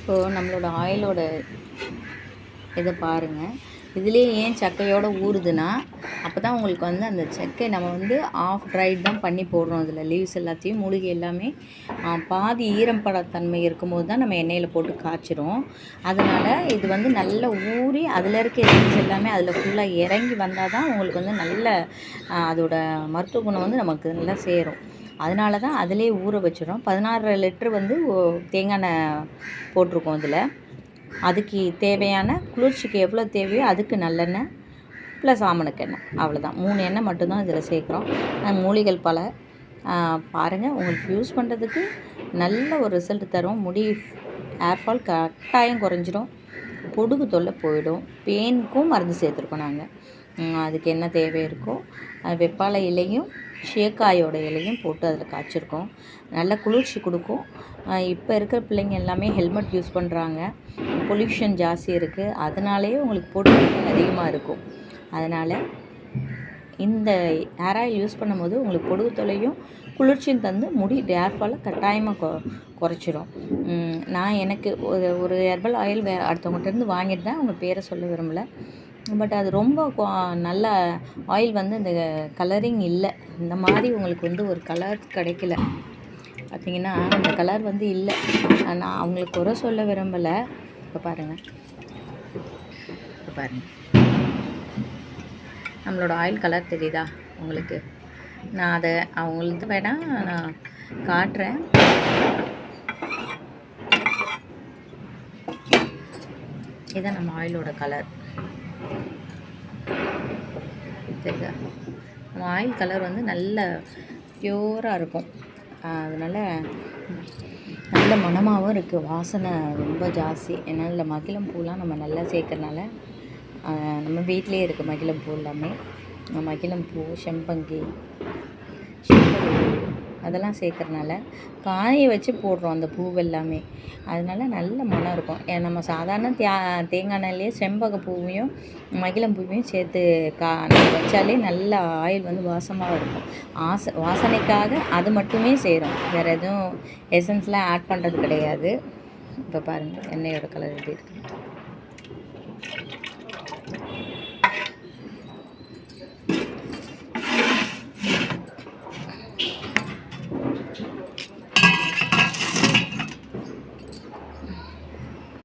இப்போது நம்மளோட ஆயிலோட இதை பாருங்கள். இதுலேயே ஏன் சக்கையோடு ஊறுதுன்னா, அப்போ தான் உங்களுக்கு வந்து அந்த சக்கை நம்ம வந்து ஆஃப் ட்ரைட் தான் பண்ணி போடுறோம். இதில் லீவ்ஸ் எல்லாத்தையும் மூலிகை எல்லாமே பாதி ஈரப்பதத்தன்மை இருக்கும்போது தான் நம்ம எண்ணெயில் போட்டு காய்ச்சிரும். அதனால் இது வந்து நல்லா ஊறி அதில் இருக்க எசன்ஸ் எல்லாமே அதில் ஃபுல்லாக இறங்கி வந்தால் தான் உங்களுக்கு வந்து நல்ல அதோட மருத்துவ குணம் வந்து நமக்கு நல்லா சேரும். அதனால தான் அதிலே ஊற வச்சிடும். 16 லிட்டர் வந்து தேங்காய் எண்ணெய் போட்டிருக்கோம் இதில். அதுக்கு தேவையான குளிர்ச்சிக்கு எவ்வளோ தேவையோ அதுக்கு நல்லெண்ணெய் ப்ளஸ் ஆமணக்கெண்ணெய், அவ்வளோதான். 3 எண்ணெய் மட்டும்தான் இதில் சேர்க்குறோம். மூலிகள் பல பாருங்கள், உங்களுக்கு யூஸ் பண்ணுறதுக்கு நல்ல ஒரு ரிசல்ட் தரும். முடி ஹேர்ஃபால் கட்டாயம் குறைஞ்சிடும், பொடுகு தொல்லை போயிடும். பேனுக்கும் மருந்து சேர்த்துருக்கோம் நாங்கள். அதுக்கு என்ன தேவை இருக்கோ வெப்பாலை இலையும் ஷேக்காயோட இலையும் போட்டு அதில் காய்ச்சிருக்கோம். நல்ல குளிர்ச்சி கொடுக்கும். இப்போ இருக்கிற பிள்ளைங்க எல்லாமே ஹெல்மெட் யூஸ் பண்ணுறாங்க, பொல்யூஷன் ஜாஸ்தி இருக்குது, அதனாலேயே உங்களுக்கு போட்டு அதிகமாக இருக்கும். அதனால் இந்த ஹேர் ஆயில் யூஸ் பண்ணும்போது உங்களுக்கு பொடுகு தொல்லையும் குளிர்ச்சியும் தந்து முடி ஹேர் ஃபாலை கட்டாயமாக குறைச்சிடும். நான் எனக்கு ஒரு ஹெர்பல் ஆயில் அடுத்தவங்கள்ட்டேருந்து வாங்கிட்டு தான் உங்கள் பேரை சொல்ல விரும்பலை. பட் அது ரொம்ப நல்ல ஆயில் வந்து இந்த கலரிங் இல்லை. இந்த மாதிரி உங்களுக்கு வந்து ஒரு கலர் கிடைக்கல. பார்த்திங்கன்னா அந்த கலர் வந்து இல்லை. நான் அவங்களுக்கு குறை சொல்ல விரும்பலை. இப்போ பாருங்கள், நம்மளோட ஆயில் கலர் தெரியுதா உங்களுக்கு? நான் அதை அவங்களுக்கு வேணால் நான் காட்டுறேன். இதுதான் நம்ம ஆயிலோட கலர் தெரியுதா? நம்ம ஆயில் கலர் வந்து நல்ல பியூராக இருக்கும். அதனால் நல்ல மணமாகவும் இருக்குது, வாசனை ரொம்ப ஜாஸ்தி. ஏன்னா இதில் மகிழம் பூலாம் நம்ம நல்லா சேர்க்கறனால, நம்ம வீட்டிலே இருக்குது மகிழம் பூ எல்லாமே. மகிழம் பூ, செம்பங்கி அதெல்லாம் சேர்க்கறனால காய வச்சு போடுறோம் அந்த பூவெல்லாமே. அதனால நல்ல மனம் இருக்கும். நம்ம சாதாரண தேங்காய் எண்ணெயிலே செம்பக பூவையும் மகிழம் பூவையும் சேர்த்து வச்சாலே நல்ல ஆயில் வந்து வாசமாக இருக்கும். வாசனைக்காக அது மட்டுமே செய்கிறோம், வேறு எதுவும் எசன்ஸ்லாம் ஆட் பண்ணுறது கிடையாது. இப்போ பாருங்கள் எண்ணெயோட கலர் எப்படி இருக்குது.